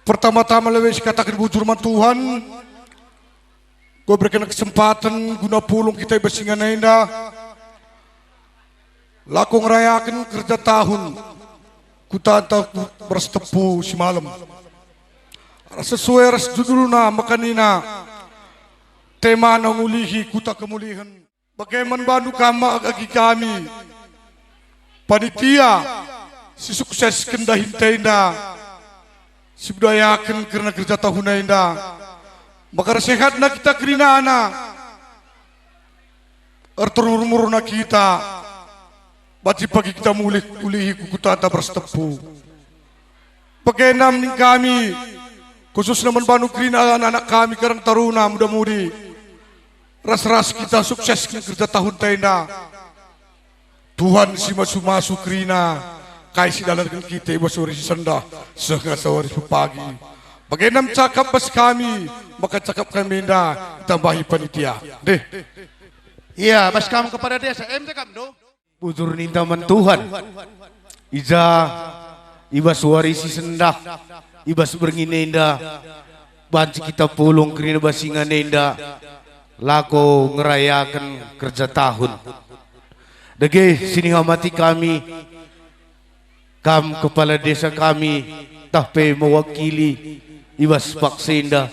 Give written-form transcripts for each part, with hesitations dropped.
Pertama-tama lewes katakan bujur man Tuhan, gue berikan kesempatan guna pulung kita bersingan indah, laku ngerayakan kerja tahun, ku tanta bersetepu si malam. Sesuai ras judulna makanina, tema nangulihi kuta kemulihan. Bagaimana bantu kami, panitia, si sukses kendahin tenda. Si budayakan karena kerja tahun indah, maka sehat nak kita kerina anak, terurmur nak kita, baci pagi kita ulihi kuku tata bersetepu. Bagaimana kami, khususnya membanu kerina anak-anak kami karang taruna muda-mudi, ras-ras kita sukses kerja tahun tenda. Tuhan si masu-masu kerina. Kaisi dalam kita ibu sore sendah setengah sore pagi. Bagaimana cakap bas kami, maka cakap kami indah tambahi panitia. Deh. Iya, bas kamu kepada desa M cakap do. Bujur nintaman Tuhan. Ibas warisi sendah, ibas bernginenda. Banci kita pulung kerina basingan nenda. Lako ngerayakan kerja tahun. Dege sini hamati kami. Kam kepala desa kami tahpe mewakili ibas paksenda.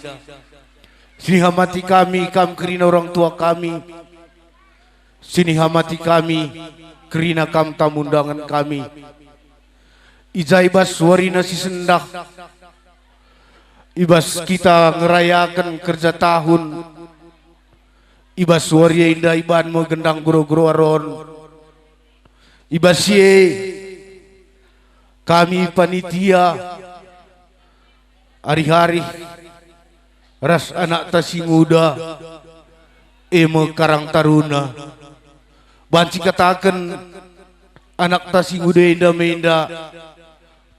Sini hamati kami, kam kerina orang tua kami. Sini hamati kami, kerina kam tamundangan kami. Ija ibas warina si sendah. Ibas kita ngerayakan kerja tahun. Ibas waria indah iban mau gendang guru-guru aron. Ibas ye kami panitia hari-hari ras anak tasi muda emo karang taruna banci katakan anak tasi muda indah menda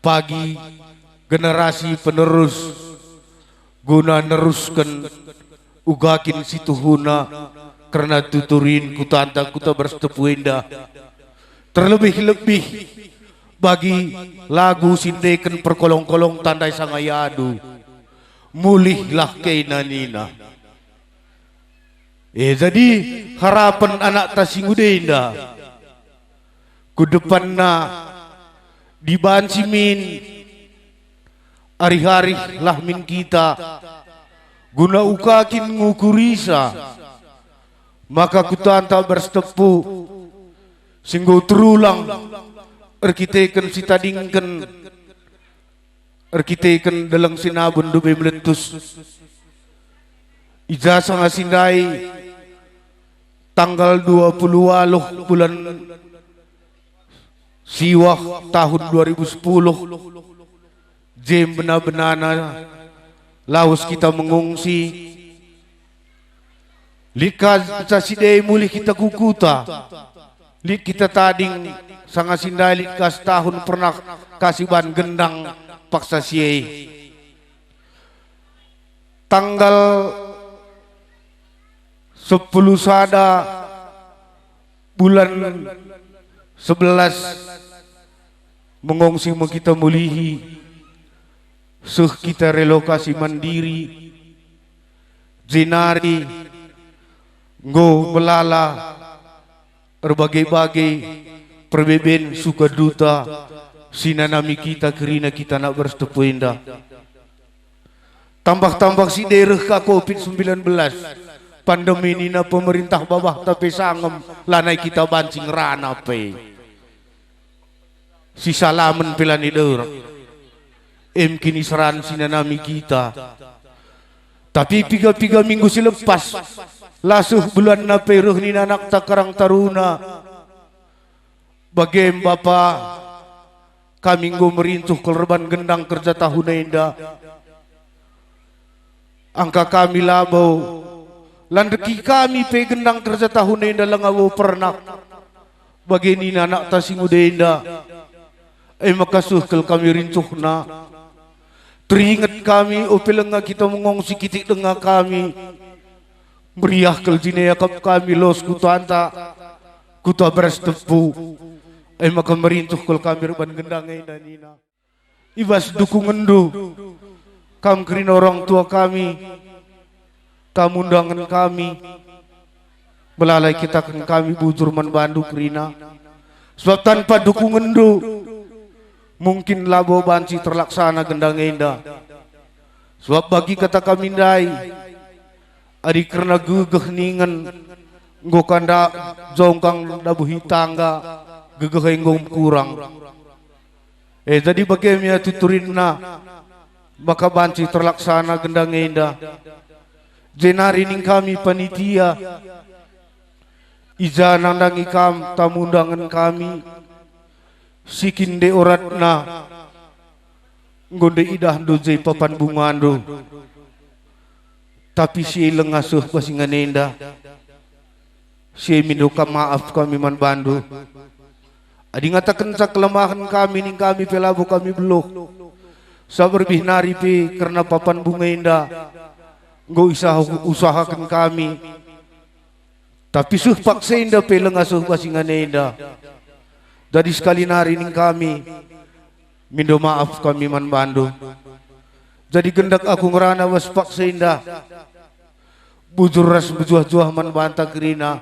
pagi generasi penerus guna neruskan ugakin situhuna karena tuturin kutanta kuta bersetepu indah terlebih-lebih bagi lagu sintekan perkolong-kolong tandai sangayadu mulihlah kainanina. Jadi harapan anak tasingudenda ku depanna dibancimin hari-hari lahmin kita guna ukakin ngukurisa maka kutanta bersetepu singgo terulang arkiteken si tadingken arkiteken dalang sinabun dube meletus ijazah ngasindai tanggal 28 bulan Siwah tahun 2010 jem benar-benana laus kita mengungsi lika sasidai mulih kita kukuta lik kita tading sanga sindali kas tahun pernah kasih ban gendang paksa siye tanggal 10 sada bulan 11 mengungsi kita mulihi suh kita relokasi mandiri zinari go melala berbagai-bagai perbeben suka duta sinanami kita kerina kita nak bersetepu indah tambah-tambah si daerah ka COVID-19 pandemi ini na pemerintah babah tapi sangem lanai kita bancing rana pe si salaman pilani daerah kini seran sinanami kita tapi tiga minggu selepas lasuh bulan na peruh ni anak takarang taruna bagaimana Bapak kami merintuh korban gendang kerja tahun indah angka kami labau landeki kami pe gendang kerja tahun indah langau pernah bagaimana anak tasing udah indah makasuh kel kami rintuhna teringat kami opelenga kita mengongsi kitik dengan kami meriah kel jinayakap kami los kutanta kuta berestepu maka merintuh kul kami reban gendang dan ina ibas dukungan du Kam kerina orang tua kami, tamundangan kami, belalai kita kan kami bujur man bandu kerina. Sebab tanpa dukungan do, mungkin labo banci terlaksana gendang enda. Sebab bagi kata kami dai, adi karena gegeh ningan, nggo kanda jongkang dabuhi tangga, gegeh enggom kurang. Jadi bagaimana tuturinna, maka banci terlaksana gendang enda. Jenari ning kami panitia, ija nandangi kam tamundangan kami, sikinde oratna, ngonde idah doje papan bungando. Tapi si lengasuh pasingan enda, si mindoka maaf kami man bandu. Adi ngatakan sa kelemahan kami ning kami pelabu kami beluh. Sabar bihnari pi karena papan bunga enda, nggo usahakan kami. Tapi suh paksa enda pe lengasuh pasingan enda. Jadi sekali nari ning kami, mindo maaf kami man bandu. Jadi gendak aku ngerana was paksa enda, bujur ras bejuah-juah man bantah kerina.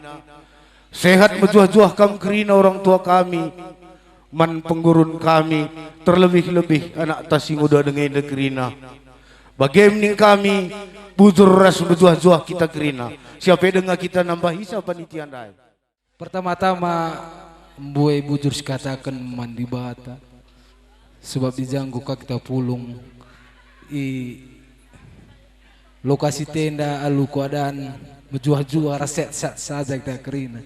Sehat bejuah-juah kam kerina orang tua kami, man penggurun kami, terlebih-lebih anak tasing udah dengan kerina. Bagaimana kami bujur ras bejuah-juah kita kerina. Siapa dengar kita nambah hisap panitian dai. Pertama-tama mbue bujur katakan mandi bata. Sebab dijanggu kita pulung i lokasi tenda alu keadaan bejuah-juah raset saja kita kerina.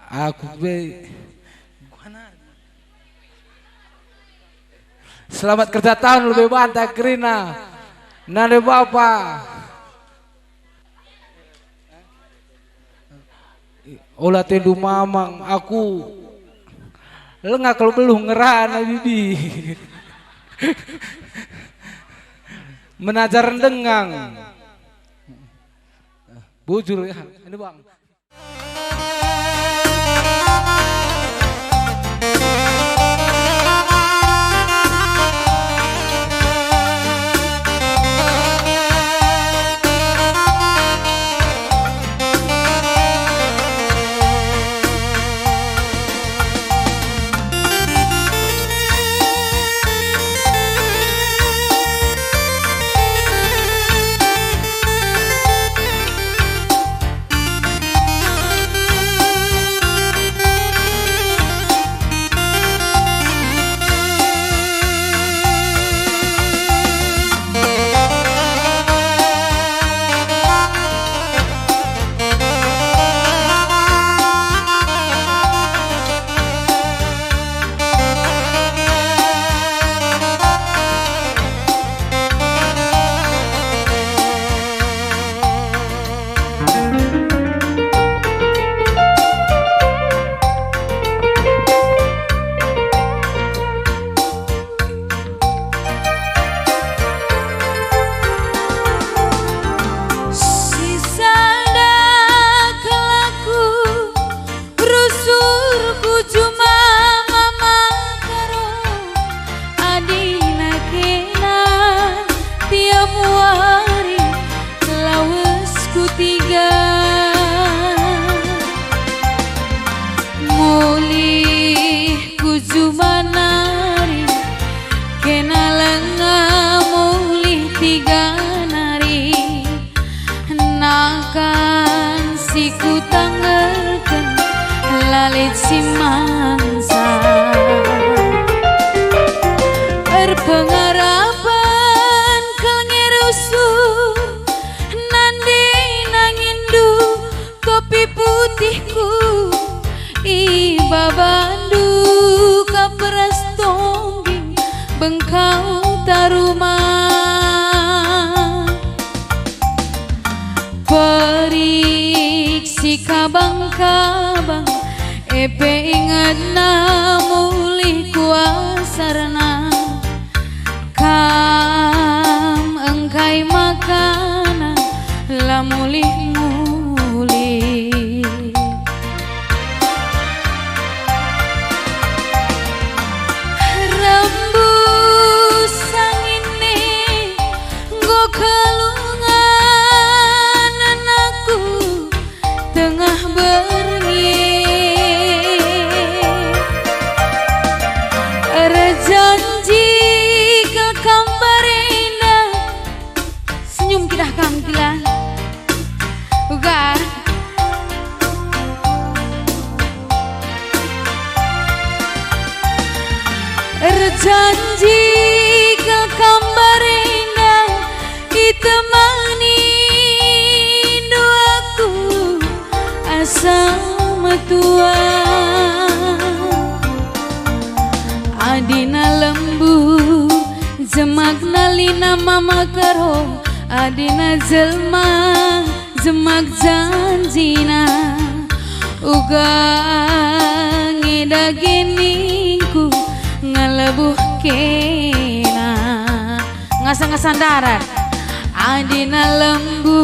Aku be selamat kerja tahun lebih bantah kerina. Nade bapa olah tendu mamang aku lengah kalau belum ngerana bibi menajar dengang bujur ya ini bang. Bengkau taruma periksi kabang-kabang epe ingat na muli kuasarna kam engkai makana la muli-muli rembusan janji ke kambarena senyum kita kang gila uga janji ke kambarena ditemani doaku asam tua adina lembu jemak nalina mama karo adina jelma jemak janjina uga ngedageningku ngalebuh kena ngasa-ngasandaran adina lembu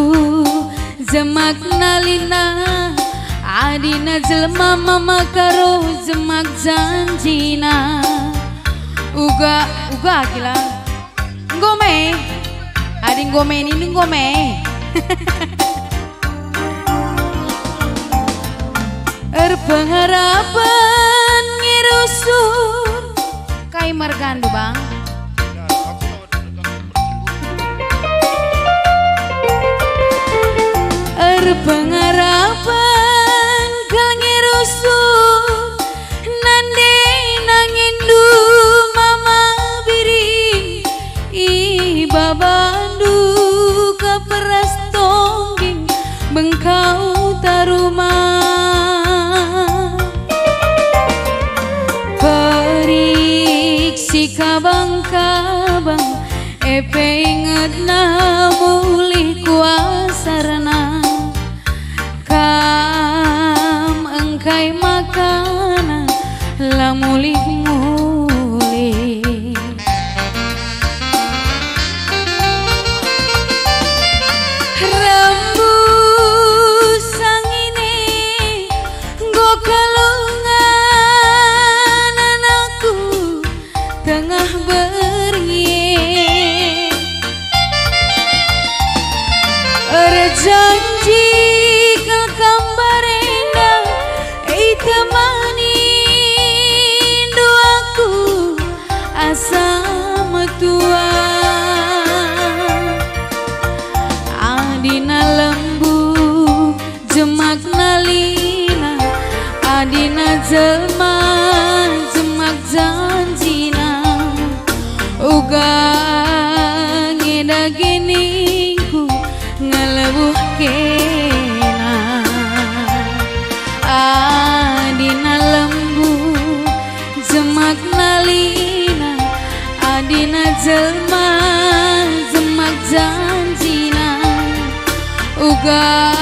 jemak nalina adina jelma mama karo jemak janjina uga gila ngome ading ngome ini ngome pengharapan ngirusun kai margandu bang pengharapan kangirusun nande nangindu mama biri babandu keperas tongging bengkau taruma periksi kabang-kabang epe inget na mulih kuasarana kam engkai makanan la mulih-mulih rembus sangine nggo kalungan anakku tengah berngie janji ke kambarena temani doaku asam tua adina lembu jemak nalina adina jelma jemak janjina uga ngedageningku ngalebuh kena adina lembu jemak nalina adina jelma jemak janjina uga